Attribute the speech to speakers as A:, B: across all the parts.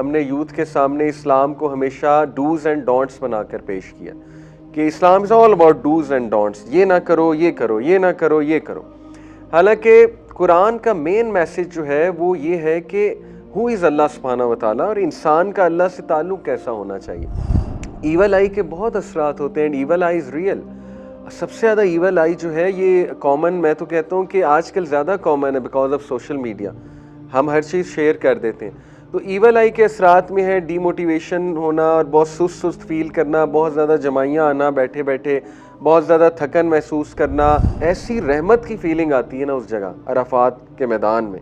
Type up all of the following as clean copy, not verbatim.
A: हमने यूथ के सामने इस्लाम को हमेशा डूज एंड डोंट्स बनाकर पेश किया कि Islam is all about do's and don'ts, ये ना करो, ये करो, ये ना करो, ये करो। हालांकि कुरान का मेन मैसेज जो है वो ये है कि हु इज़ अल्लाह सुब्हानहू व तआला और इंसान का अल्लाह से ताल्लुक़ कैसा होना चाहिए। ईवल आई के बहुत असरात होते हैं, ईवल आई इज़ रियल। सबसे ज़्यादा ईवल आई जो है ये कॉमन, मैं तो कहता हूँ कि आजकल ज़्यादा कॉमन है बिकॉज ऑफ सोशल मीडिया। हम हर चीज़ शेयर कर देते हैं, तो ईवल आई के असरात में है डीमोटिवेशन होना और बहुत सुस्त सुस्त फील करना, बहुत ज़्यादा जमाइयाँ आना बैठे बैठे, बहुत ज़्यादा थकन महसूस करना। ऐसी रहमत की फीलिंग आती है ना उस जगह अराफात के मैदान में,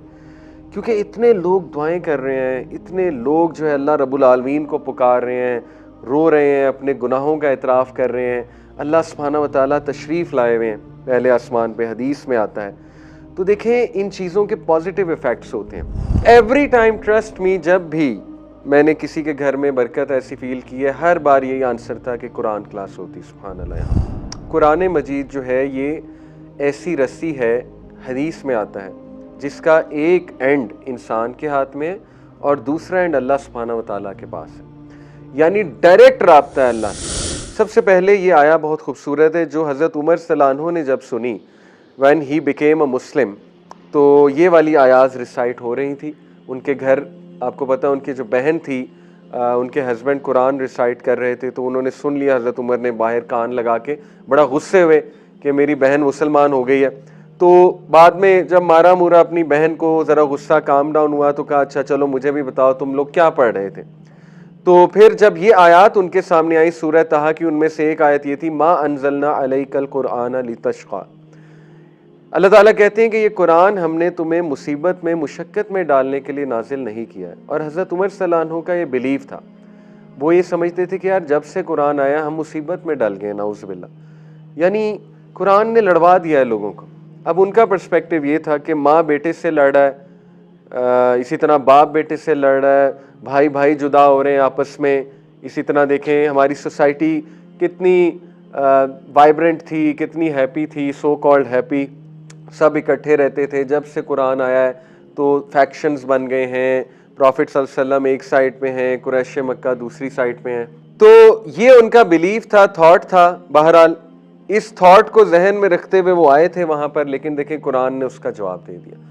A: क्योंकि इतने लोग दुआएं कर रहे हैं, इतने लोग जो है अल्लाह रब्बुल आलमीन को पुकार रहे हैं, रो रहे हैं, अपने गुनाहों का इतराफ़ कर रहे हैं। अल्लाह सुब्हानहू व तआला तशरीफ़ लाए हुए हैं पहले आसमान पे, हदीस में आता है। तो देखें इन चीज़ों के पॉजिटिव इफ़ेक्ट्स होते हैं। एवरी टाइम ट्रस्ट मी, जब भी मैंने किसी के घर में बरकत ऐसी फ़ील की है, हर बार यही आंसर था कि कुरान क्लास होती। सुभान अल्लाह। यहाँ कुरान मजीद जो है ये ऐसी रस्सी है, हदीस में आता है, जिसका एक एंड इंसान के हाथ में है और दूसरा एंड अल्लाह सुब्हानहू व तआला के पास है, यानी डायरेक्ट राब्ता है अल्लाह से। सबसे पहले ये आया बहुत खूबसूरत है जो हज़रत उमर सल्लल्लाहु अन्हु ने जब सुनी, व्हेन ही बिकेम अ मुस्लिम, तो ये वाली आयाज़ रिसाइट हो रही थी उनके घर। आपको पता है उनकी जो बहन थी, उनके हस्बैंड कुरान रिसाइट कर रहे थे, तो उन्होंने सुन लिया। हज़रत उमर ने बाहर कान लगा के बड़ा गुस्से हुए कि मेरी बहन मुसलमान हो गई है। तो बाद में जब मारा मुरा अपनी बहन को, ज़रा गुस्सा काम डाउन हुआ, तो कहा अच्छा चलो मुझे भी बताओ तुम लोग क्या पढ़ रहे थे। तो फिर जब ये आयत उनके सामने आई सूरह तहा की, उनमें से एक आयत ये थी, मा अनज़लना अलैकल कुरआन लितशक़ा। अल्लाह ताला कहते हैं कि ये कुरान हमने तुम्हें मुसीबत में, मुशक्क़त में डालने के लिए नाजिल नहीं किया है। और हज़रत उमर सल्लल्लाहु अन्हु का ये बिलीव था, वो ये समझते थे कि यार जब से कुरान आया हम मुसीबत में डल गए, नाउज़ बिल्लाह। यानी कुरान ने लड़वा दिया है लोगों को। अब उनका पर्सपेक्टिव ये था कि माँ बेटे से लड़ रहा है, इसी तरह बाप बेटे से लड़ रहा है, भाई भाई जुदा हो रहे हैं आपस में। इसी तरह देखें हमारी सोसाइटी कितनी वाइब्रेंट थी, कितनी हैप्पी थी, सो कॉल्ड हैप्पी, सब इकट्ठे रहते थे। जब से कुरान आया है तो फैक्शंस बन गए हैं, प्रॉफिट सल्लल्लाहु अलैहि वसल्लम एक साइड पे हैं, कुरैश मक्का दूसरी साइड पे हैं। तो ये उनका बिलीफ था, थॉट था। बहरहाल इस थॉट को जहन में रखते हुए वो आए थे वहाँ पर, लेकिन देखें कुरान ने उसका जवाब दे दिया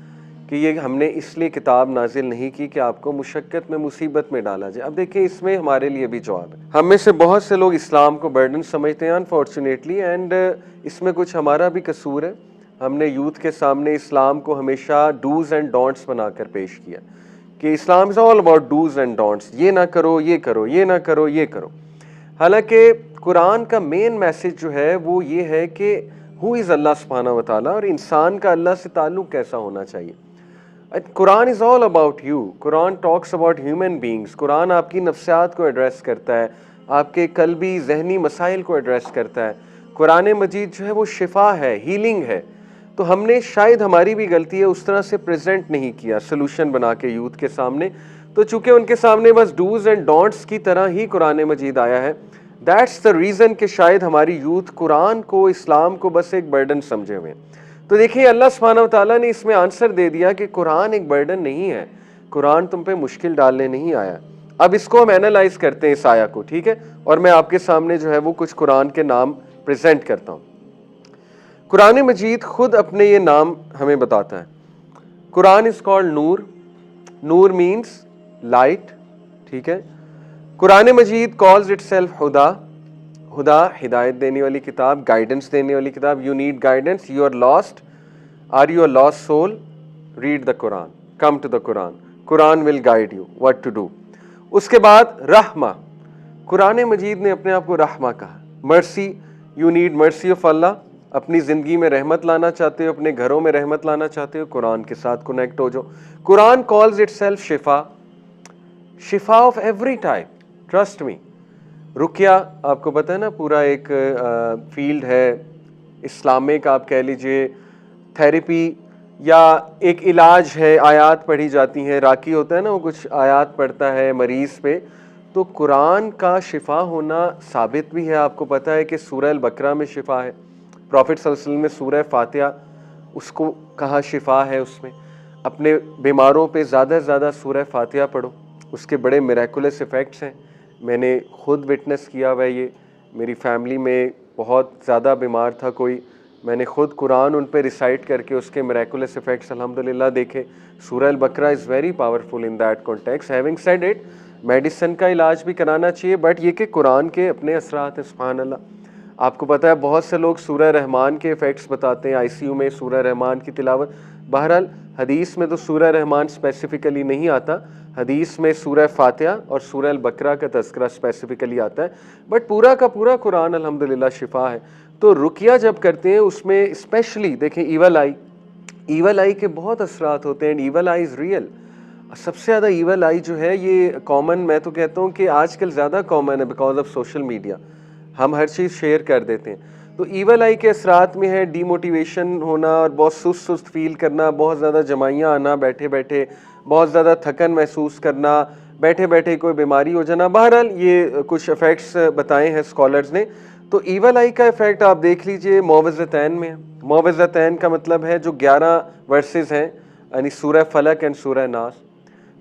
A: कि ये हमने इसलिए किताब नाजिल नहीं की कि आपको मुशक्क़त में, मुसीबत में डाला जाए। अब देखिए इसमें हमारे लिए भी जवाब है। हम में से बहुत से लोग इस्लाम को बर्डन समझते हैं अनफॉर्चुनेटली, एंड इसमें कुछ हमारा भी कसूर है। हमने यूथ के सामने इस्लाम को हमेशा डूज एंड डोंट्स बनाकर पेश किया कि Islam is all about do's and don'ts, ये ना करो, ये करो, ये ना करो, ये करो। हालांकि कुरान का मेन मैसेज जो है वो ये है कि हु इज़ अल्लाह सुब्हानहू व तआला और इंसान का अल्लाह से ताल्लुक़ कैसा होना चाहिए। Quran is all about you, Quran talks about human beings. Quran आपकी नफ्सियात को एड्रेस करता है, आपके कल्बी जहनी मसाइल को एड्रेस करता है। कुरान मजीद जो है वो शिफा है, हीलिंग है। तो हमने, शायद हमारी भी गलती है, उस तरह से प्रेजेंट नहीं किया सलूशन बना के यूथ के सामने। तो चूंकि उनके सामने बस डूज एंड डोंट्स की तरह ही कुरान मजीद आया है, दैट्स द रीज़न कि शायद हमारी यूथ कुरान को, इस्लाम को बस एक बर्डन समझे हुए। तो देखिए अल्लाह सुब्हानहू व तआला ने इसमें आंसर दे दिया कि कुरान एक बर्डन नहीं है, कुरान तुम पे मुश्किल डालने नहीं आया। अब इसको हम एनालाइज करते हैं इस आया को, ठीक है, और मैं आपके सामने जो है वो कुछ कुरान के नाम प्रेजेंट करता हूँ। कुरान मजीद खुद अपने ये नाम हमें बताता है। कुरान इज कॉल्ड नूर, नूर मीन्स लाइट, ठीक है। कुरान मजीद कॉल्स इटसेल्फ हुदा, हुदा हिदायत देने वाली किताब, गाइडेंस देने वाली किताब। You need guidance, you are lost, are you a lost soul, read the Quran, come to the Quran, Quran will guide you what to do. उसके बाद रहमा, कुरान मजीद ने अपने आप को रहमा कहा। Mercy, you need mercy of Allah, अपनी ज़िंदगी में रहमत लाना चाहते हो, अपने घरों में रहमत लाना चाहते हो, कुरान के साथ कनेक्ट हो जाओ। कुरान कॉल्स इटसेल्फ शिफा, शिफा of every type, trust me. रुकिया, आपको पता है ना, पूरा एक फील्ड है इस्लामिक, आप कह लीजिए थेरेपी या एक इलाज है। आयात पढ़ी जाती हैं, राकी होता है ना, वो कुछ आयात पढ़ता है मरीज़ पे। तो कुरान का शिफा होना साबित भी है। आपको पता है कि सूरह अल बकरा में शिफा है, प्रॉफिट सल्लल्लाहु अलैहि वसल्लम में सूरह फातिहा उसको कहा शिफा है। उसमें अपने बीमारों पे ज़्यादा से ज़्यादा सूरह फातिहा पढ़ो, उसके बड़े मिरेकुलस इफ़ेक्ट्स हैं। मैंने खुद विटनेस किया हुआ है ये। मेरी फैमिली में बहुत ज़्यादा बीमार था कोई, मैंने खुद कुरान उन पे रिसाइट करके उसके मिरेकुलस इफ़ेक्ट्स अल्हम्दुलिल्लाह देखे। सूरह अल बकरा is very powerful in that context. Having said it, medicine का इलाज भी कराना चाहिए, बट ये कि कुरान के अपने असरात हैं, सुभान अल्लाह। आपको पता है बहुत से लोग सूरह रहमान के इफ़ेक्ट्स बताते हैं, आईसीयू में सूरह रहमान की तिलावत। बहरहाल हदीस में तो सूरह रहमान स्पेसिफ़िकली नहीं आता, हदीस में सूरह फातिहा और सूरह अल बकरा का तज़किरा स्पेसिफ़िकली आता है, बट पूरा का पूरा कुरान अल्हम्दुलिल्लाह शिफा है। तो रुकिया जब करते हैं उसमें स्पेशली देखें ईवल आई के बहुत असरात होते हैं, ईवल आई इज़ रियल। सबसे ज़्यादा ईवल आई जो है ये कॉमन, मैं तो कहता हूँ कि आजकल ज़्यादा कॉमन है बिकॉज ऑफ सोशल मीडिया। हम हर चीज़ शेयर कर देते हैं। तो ईवल आई के असरात में है डीमोटिवेशन होना और बहुत सुस्त फील करना, बहुत ज़्यादा जमाइयाँ आना बैठे बैठे, बहुत ज़्यादा थकन महसूस करना, बैठे बैठे कोई बीमारी हो जाना। बहरहाल ये कुछ इफ़ेक्ट्स बताए हैं स्कॉलर्स ने। तो ईवल आई का इफ़ेक्ट आप देख लीजिए मौविज़तैन में। मौविज़तैन का मतलब है जो 11 वर्सेस हैं, यानी सूरह फलक एंड सूरह नास।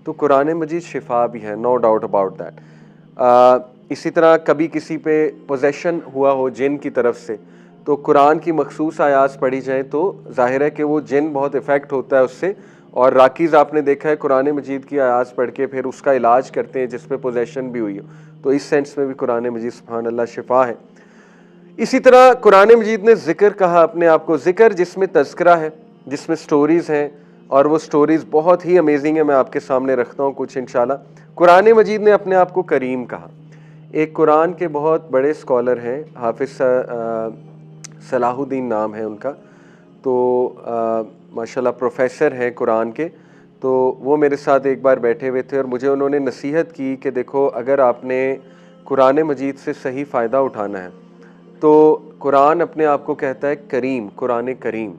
A: तो कुरान मजीद शिफा भी है, नो डाउट अबाउट दैट। इसी तरह कभी किसी पे पोजेशन हुआ हो जिन की तरफ से, तो कुरान की मखसूस आयात पढ़ी जाए तो जाहिर है कि वो जिन बहुत इफ़ेक्ट होता है उससे। और राकीज़ आपने देखा है कुरान मजीद की आयात पढ़ के फिर उसका इलाज करते हैं जिस पे पोजेशन भी हुई हो। तो इस सेंस में भी कुरान मजीद सुभान अल्लाह शिफा है। इसी तरह कुरान मजीद ने ज़िक्र कहा अपने आप को, ज़िक्र जिसमें तज़किरा है, जिसमें स्टोरीज़ हैं, और वो स्टोरीज़ बहुत ही अमेजिंग है। मैं आपके सामने रखता हूँ कुछ इंशाल्लाह। कुरान मजीद ने अपने आप को करीम कहा। एक कुरान के बहुत बड़े स्कॉलर हैं, हाफिज़ सलाहुद्दीन नाम है उनका, तो माशाल्लाह प्रोफेसर हैं कुरान के। तो वो मेरे साथ एक बार बैठे हुए थे और मुझे उन्होंने नसीहत की कि देखो अगर आपने कुरान मजीद से सही फ़ायदा उठाना है तो कुरान अपने आप को कहता है करीम, कुरान करीम।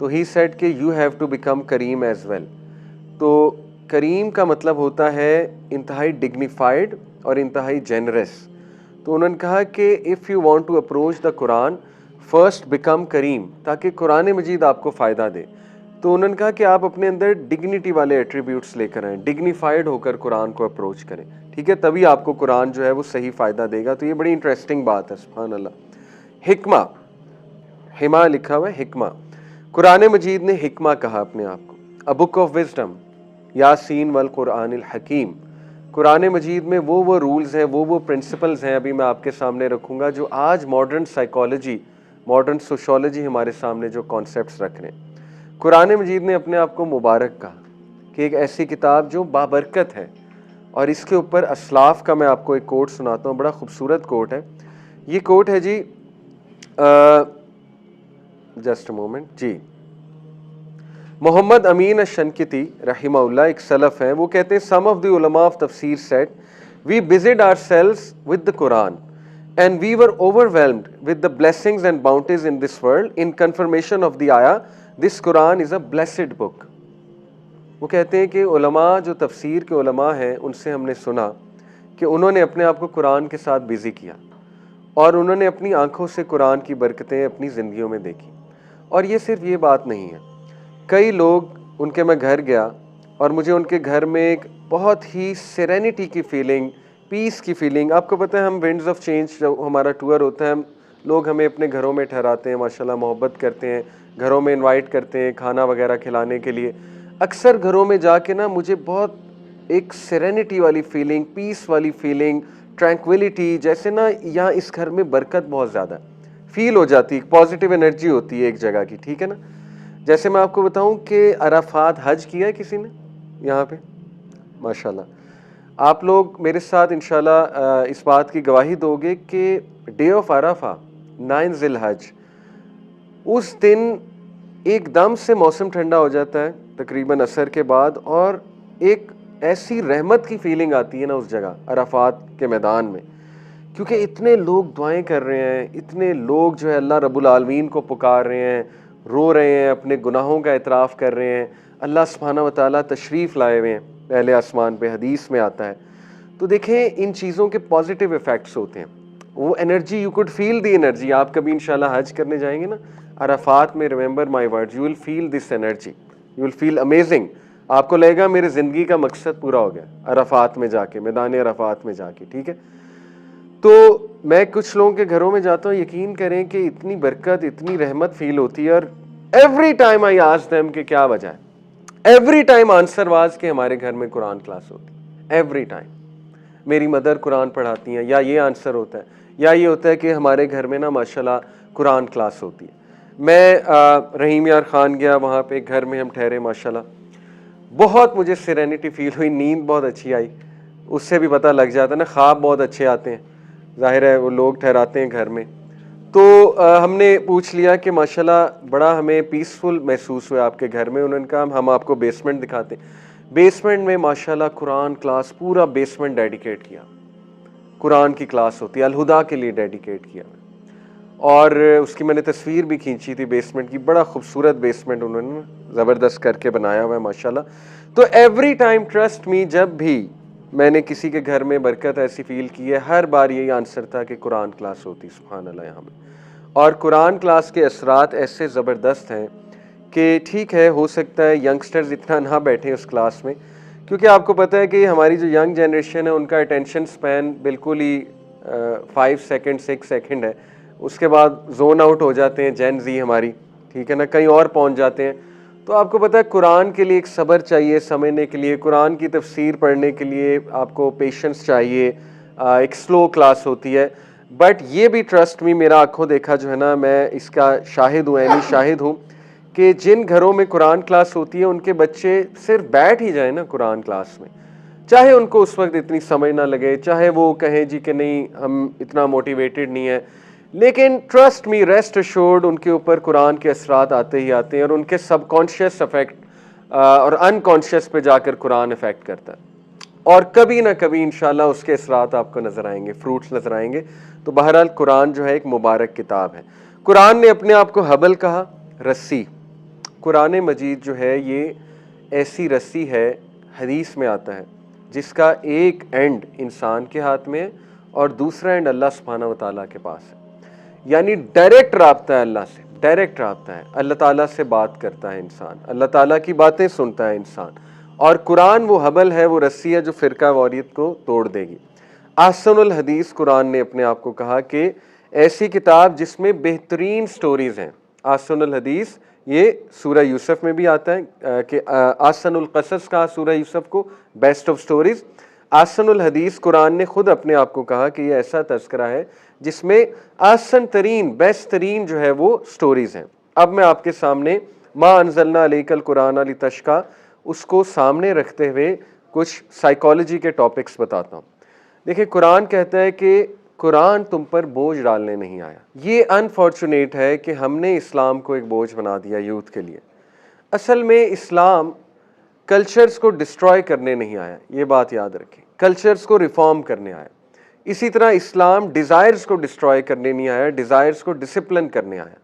A: तो ही सेड कि यू हैव टू बिकम करीम एज़ वेल। तो करीम का मतलब होता है इंतहाई डिग्निफाइड और इंतहाई जेनरस। तो उन्होंने कहा कि if you want to approach the Quran first become करीम, ताकि कुरान मजीद आपको फ़ायदा दे। तो उन्होंने कहा कि आप अपने अंदर डिग्निटी वाले एट्रीब्यूट्स लेकर आएँ, डिग्निफाइड होकर कुरान को अप्रोच करें, ठीक है, तभी आपको कुरान जो है वो सही फ़ायदा देगा। तो ये बड़ी इंटरेस्टिंग बात है, सुभान अल्लाह। हिकमा, हिमा लिखा हुआ है हिकमा। कुरान मजीद ने हिकमा कहा अपने आप को, a book of wisdom, Yasin वल कुरानिल हकीम। कुरान मजीद में वो रूल्स हैं, वो प्रिंसिपल्स हैं, अभी मैं आपके सामने रखूँगा, जो आज मॉडर्न साइकोलॉजी, मॉडर्न सोशोलॉजी हमारे सामने जो कॉन्सेप्ट्स रख रहे हैं। कुरान मजीद ने अपने आप को मुबारक कहा कि एक ऐसी किताब जो बाबरकत है। और इसके ऊपर असलाफ का मैं आपको एक कोट सुनाता हूँ, बड़ा खूबसूरत कोट है। ये कोट है जी, जस्ट अ मोमेंट जी, मोहम्मद अमीन अशनकिती रहिमहुल्लाह एक सलफ़ हैं, वो कहते हैं सम ऑफ द उलमा ऑफ तफसीर said we busied ourselves with the Quran and we were overwhelmed with the blessings and bounties in this world in confirmation of the ayah this Quran is a blessed book। वो कहते हैं कि उलमा जो तफसीर के उलमा हैं उनसे हमने सुना कि उन्होंने अपने आप को कुरान के साथ बिज़ी किया और उन्होंने अपनी आंखों से कुरान की बरकतें अपनी ज़िंदगियों में देखी। और ये सिर्फ ये बात नहीं है, कई लोग उनके मैं घर गया और मुझे उनके घर में एक बहुत ही सेरेनिटी की फीलिंग, पीस की फीलिंग। आपको पता है हम विंड्स ऑफ चेंज जब हमारा टूर होता है, लोग हमें अपने घरों में ठहराते हैं, माशाल्लाह मोहब्बत करते हैं, घरों में इनवाइट करते हैं खाना वगैरह खिलाने के लिए। अक्सर घरों में जाके ना मुझे बहुत एक सेरेनिटी वाली फीलिंग, पीस वाली फीलिंग, ट्रैंक्विलिटी, जैसे ना यहाँ इस घर में बरकत बहुत ज़्यादा फील हो जाती है, पॉजिटिव एनर्जी होती है एक जगह की, ठीक है ना। जैसे मैं आपको बताऊं कि अराफात हज किया है किसी ने यहाँ पे, माशाल्लाह। आप लोग मेरे साथ इंशाल्लाह इस बात की गवाही दोगे कि डे ऑफ अराफा 9 ज़िलहज, उस दिन एकदम से मौसम ठंडा हो जाता है तकरीबन असर के बाद, और एक ऐसी रहमत की फीलिंग आती है ना उस जगह अराफात के मैदान में, क्योंकि इतने लोग दुआएं कर रहे हैं, इतने लोग जो है अल्लाह रब्बुल आलमीन को पुकार रहे हैं, रो रहे हैं, अपने गुनाहों का एतराफ़ कर रहे हैं। अल्लाह सुब्हानहू व तआला तशरीफ़ लाए हुए हैं पहले आसमान पे, हदीस में आता है। तो देखें इन चीज़ों के पॉजिटिव इफ़ेक्ट्स होते हैं, वो energy, you could feel the energy. आप कभी इंशाल्लाह हज करने जाएंगे ना अराफात में, remember my words, you will feel this energy, you will feel amazing. आपको लगेगा मेरी ज़िंदगी का मकसद पूरा हो गया अरफात में जाके, मैदान अरफात में जाके, ठीक है। तो मैं कुछ लोगों के घरों में जाता हूँ, यकीन करें कि इतनी बरकत, इतनी रहमत फील होती है, और every time I ask them कि क्या वजह है, एवरी टाइम आंसर वाज कि हमारे घर में कुरान क्लास होती है, एवरी टाइम मेरी मदर कुरान पढ़ाती हैं, या ये आंसर होता है, या ये होता है कि हमारे घर में ना माशाल्लाह कुरान क्लास होती है। मैं रहीम यार खान गया, वहाँ पे घर में हम ठहरे, माशाल्लाह बहुत मुझे सेरेनिटी फील हुई, नींद बहुत अच्छी आई। उससे भी पता लग जाता है ना, ख्वाब बहुत अच्छे आते हैं, जाहिर है वो लोग ठहराते हैं घर में। तो हमने पूछ लिया कि माशाल्लाह बड़ा हमें पीसफुल महसूस हुआ आपके घर में। उन्होंने कहा हम आपको बेसमेंट दिखाते हैं। बेसमेंट में माशाल्लाह कुरान क्लास, पूरा बेसमेंट डेडिकेट किया, कुरान की क्लास होती है, अलहुदा के लिए डेडिकेट किया। और उसकी मैंने तस्वीर भी खींची थी बेसमेंट की, बड़ा खूबसूरत बेसमेंट उन्होंने ज़बरदस्त करके बनाया हुआ है माशाल्लाह। तो एवरी टाइम ट्रस्ट मी, जब भी मैंने किसी के घर में बरकत ऐसी फील की है, हर बार यही आंसर था कि कुरान क्लास होती, सुभान अल्लाह यहाँ में। और कुरान क्लास के असरात ऐसे ज़बरदस्त हैं कि ठीक है, हो सकता है यंगस्टर्स इतना ना बैठें उस क्लास में, क्योंकि आपको पता है कि हमारी जो यंग जनरेशन है उनका अटेंशन स्पैन बिल्कुल ही 5 सेकेंड 6 सेकेंड है, उसके बाद जोन आउट हो जाते हैं, जेन जी हमारी, ठीक है ना, कहीं और पहुंच जाते हैं। तो आपको पता है कुरान के लिए एक सब्र चाहिए समझने के लिए, कुरान की तफसीर पढ़ने के लिए आपको पेशेंस चाहिए, एक स्लो क्लास होती है। बट ये भी ट्रस्ट मी, मेरा आंखों देखा जो है ना, मैं इसका शाहिद हूँ, यानी शाहिद हूँ कि जिन घरों में कुरान क्लास होती है उनके बच्चे सिर्फ बैठ ही जाए ना कुरान क्लास में, चाहे उनको उस वक्त इतनी समझ ना लगे, चाहे वो कहें जी कि नहीं हम इतना मोटिवेटेड नहीं है, लेकिन ट्रस्ट मी, रेस्ट अश्योर्ड, उनके ऊपर कुरान के असरात आते ही आते हैं, और उनके सबकॉन्शियस अफेक्ट और अनकॉन्शियस पे जाकर कुरान इफेक्ट करता है, और कभी ना कभी इंशाल्लाह उसके असरात आपको नजर आएंगे, फ्रूट्स नजर आएंगे। तो बहरहाल कुरान जो है एक मुबारक किताब है। कुरान ने अपने आप को हबल कहा, रस्सी। कुरान मजीद जो है ये ऐसी रस्सी है, हदीस में आता है, जिसका एक एंड इंसान के हाथ में है और दूसरा एंड अल्लाह सुब्हानहू व तआला के पास है, यानी डायरेक्ट राब्ता है अल्लाह से, डायरेक्ट राब्ता है, अल्लाह ताला से बात करता है इंसान, अल्लाह ताला की बातें सुनता है इंसान। और कुरान वो हबल है, वो रस्सी है जो फिरका वारियत को तोड़ देगी। ahsanul हदीस कुरान ने अपने आप को कहा कि ऐसी किताब जिसमें बेहतरीन स्टोरीज हैं। ahsanul हदीस ये सूरह यूसुफ में भी आता है कि ahsanul क़सस कहा सूरह यूसुफ को, बेस्ट ऑफ स्टोरीज। ahsanul हदीस कुरान ने खुद अपने आप को कहा कि ये ऐसा तज़किरा है जिसमें आसन तरीन, बेस्ट तरीन जो है वो स्टोरीज हैं। अब मैं आपके सामने मा अंज़लना अलैकल कुरान लितश्का, उसको सामने रखते हुए कुछ साइकोलॉजी के टॉपिक्स बताता हूँ। देखिए, कुरान कहता है कि कुरान तुम पर बोझ डालने नहीं आया। ये अनफॉर्चुनेट है कि हमने इस्लाम को एक बोझ बना दिया यूथ के लिए। असल में इस्लाम कल्चर्स को डिस्ट्रॉय करने नहीं आया, ये बात याद रखें, कल्चर्स को रिफॉर्म करने आया। इसी तरह इस्लाम डिज़ायर्स को डिस्ट्रॉय करने नहीं आया, डिज़ायर्स को डिसिप्लिन करने आया।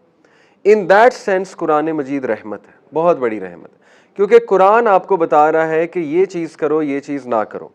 A: इन दैट सेंस कुरान मजीद रहमत है, बहुत बड़ी रहमत है, क्योंकि कुरान आपको बता रहा है कि ये चीज़ करो, ये चीज़ ना करो।